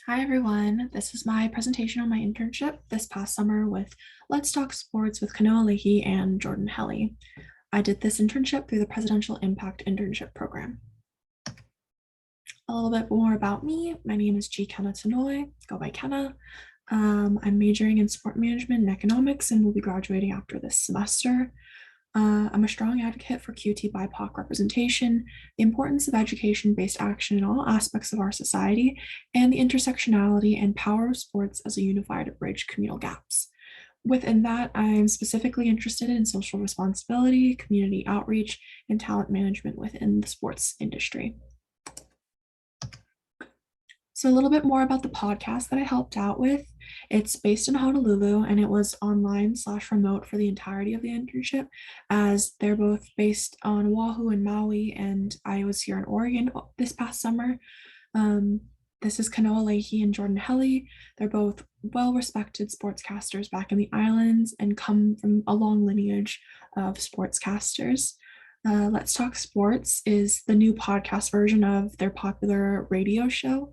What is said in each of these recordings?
Hi everyone, this is my presentation on my internship this past summer with Let's Talk Sports with Kenna Tanouye and Jordan Helly. I did this internship through the Presidential Impact Internship Program. A little bit more about me. My name is Kenna Tanouye, go by Kenna. I'm majoring in sport management and economics and will be graduating after this semester. I'm a strong advocate for QT BIPOC representation, the importance of education-based action in all aspects of our society, and the intersectionality and power of sports as a unifier to bridge communal gaps. Within that, I'm specifically interested in social responsibility, community outreach, and talent management within the sports industry. So a little bit more about the podcast that I helped out with. It's based in Honolulu and it was online/remote for the entirety of the internship, as they're both based on Oahu and Maui, and I was here in Oregon this past summer. This is Kenna Tanouye and Jordan Helly. They're both well-respected sportscasters back in the islands and come from a long lineage of sportscasters. Let's Talk Sports is the new podcast version of their popular radio show,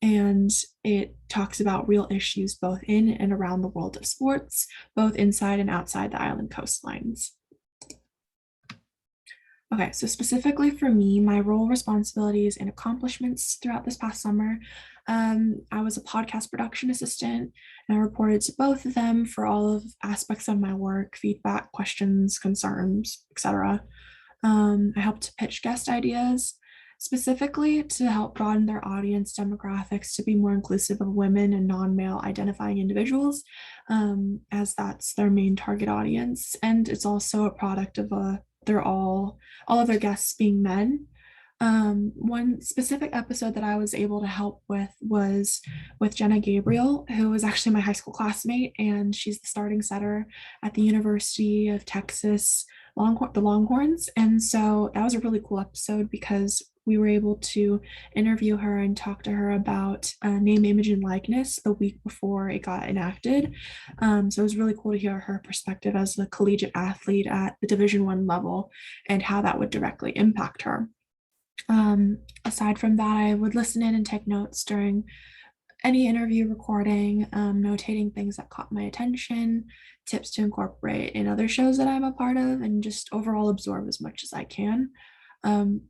and it talks about real issues both in and around the world of sports, both inside and outside the island coastlines. Okay, so specifically for me, my role, responsibilities, and accomplishments throughout this past summer, I was a podcast production assistant, and I reported to both of them for all of aspects of my work, feedback, questions, concerns, etc. I helped to pitch guest ideas, specifically to help broaden their audience demographics to be more inclusive of women and non-male identifying individuals, as that's their main target audience. And it's also a product of they're all of their guests being men. One specific episode that I was able to help with was with Jenna Gabriel, who was actually my high school classmate, and she's the starting setter at the University of Texas the Longhorns. And so that was a really cool episode because we were able to interview her and talk to her about name, image, and likeness the week before it got enacted. So it was really cool to hear her perspective as a collegiate athlete at the Division I level and how that would directly impact her. Aside from that, I would listen in and take notes during any interview recording, notating things that caught my attention, tips to incorporate in other shows that I'm a part of, and just overall absorb as much as I can.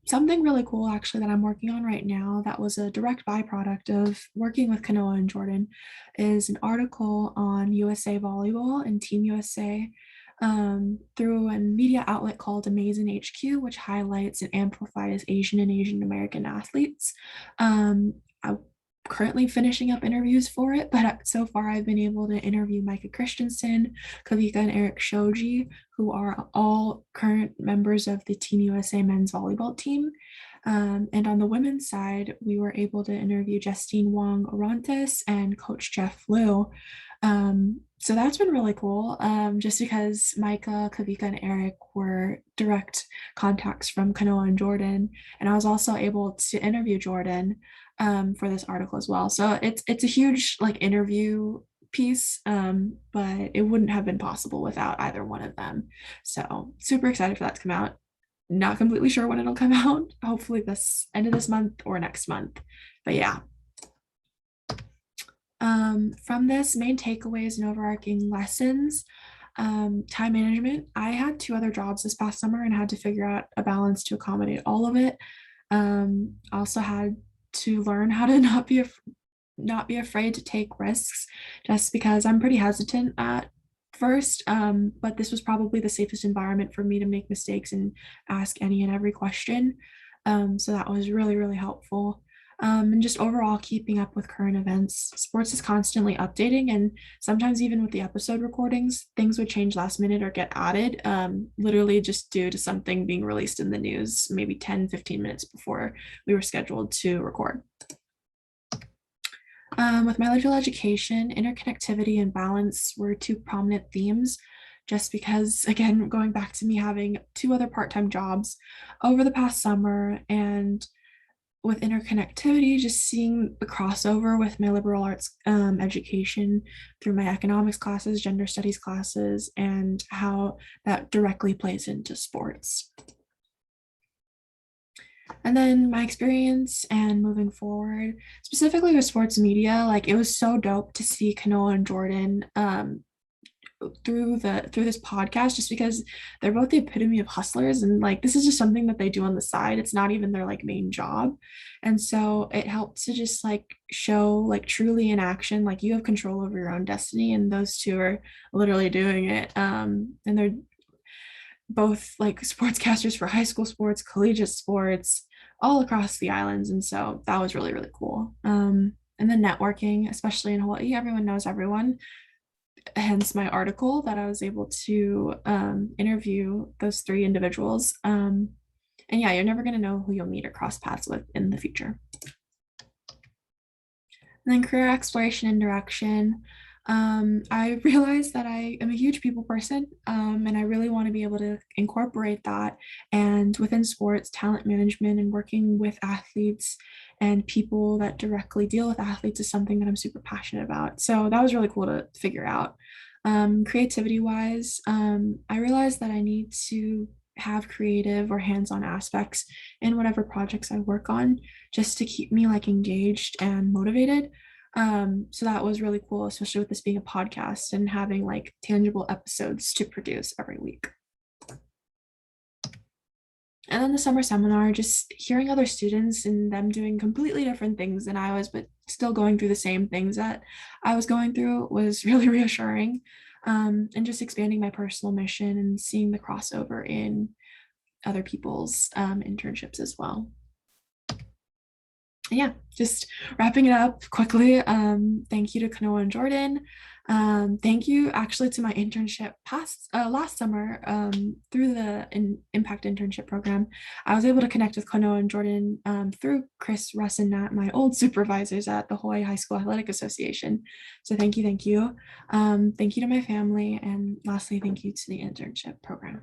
Something really cool actually that I'm working on right now that was a direct byproduct of working with Kenna and Jordan is an article on USA Volleyball and Team USA, through a media outlet called Amazing HQ, which highlights and amplifies Asian and Asian American athletes. I'm currently finishing up interviews for it, but so far I've been able to interview Micah Christensen, Kavika and Eric Shoji, who are all current members of the Team USA men's volleyball team. And on the women's side, we were able to interview Justine Wong Orontes and Coach Jeff Liu. So that's been really cool, just because Micah, Kavika, and Eric were direct contacts from Kenna and Jordan, and I was also able to interview Jordan for this article as well. So it's a huge interview piece, but it wouldn't have been possible without either one of them. So super excited for that to come out. Not completely sure when it'll come out. Hopefully this end of this month or next month. But yeah. From this, main takeaways and overarching lessons. Time management. I had 2 other jobs this past summer and had to figure out a balance to accommodate all of it. Also had to learn how to not be afraid to take risks, just because I'm pretty hesitant at first, but this was probably the safest environment for me to make mistakes and ask any and every question. So that was really, really helpful. And just overall keeping up with current events. Sports is constantly updating, and sometimes even with the episode recordings, things would change last minute or get added, literally just due to something being released in the news maybe 10-15 minutes before we were scheduled to record. With my legal education, interconnectivity and balance were 2 prominent themes, just because, again, going back to me having 2 other part-time jobs over the past summer, and with interconnectivity, just seeing the crossover with my liberal arts education through my economics classes, gender studies classes, and how that directly plays into sports. And then my experience and moving forward, specifically with sports media, like it was so dope to see Kanoa and Jordan through this podcast, just because they're both the epitome of hustlers, and like this is just something that they do on the side. It's not even their like main job. And so it helps to just like show like truly in action, like you have control over your own destiny, and those two are literally doing it. And they're both like sportscasters for high school sports, collegiate sports, all across the islands. And so that was really, really cool. And then networking, especially in Hawaii, everyone knows everyone. Hence my article that I was able to interview those three individuals. And yeah, you're never going to know who you'll meet or cross paths with in the future. And then career exploration and direction. I realized that I am a huge people person, and I really want to be able to incorporate that. And within sports, talent management and working with athletes and people that directly deal with athletes is something that I'm super passionate about. So that was really cool to figure out. Creativity wise, I realized that I need to have creative or hands-on aspects in whatever projects I work on just to keep me like engaged and motivated. So that was really cool, especially with this being a podcast and having like tangible episodes to produce every week. And then the summer seminar, just hearing other students and them doing completely different things than I was, but still going through the same things that I was going through was really reassuring. And just expanding my personal mission and seeing the crossover in other people's internships as well. Yeah, just wrapping it up quickly. Thank you to Kanoa and Jordan. Thank you actually to my internship last summer through the Impact Internship Program. I was able to connect with Kanoa and Jordan through Chris, Russ, and Nat, my old supervisors at the Hawaii High School Athletic Association. So thank you, thank you. Thank you to my family. And lastly, thank you to the internship program.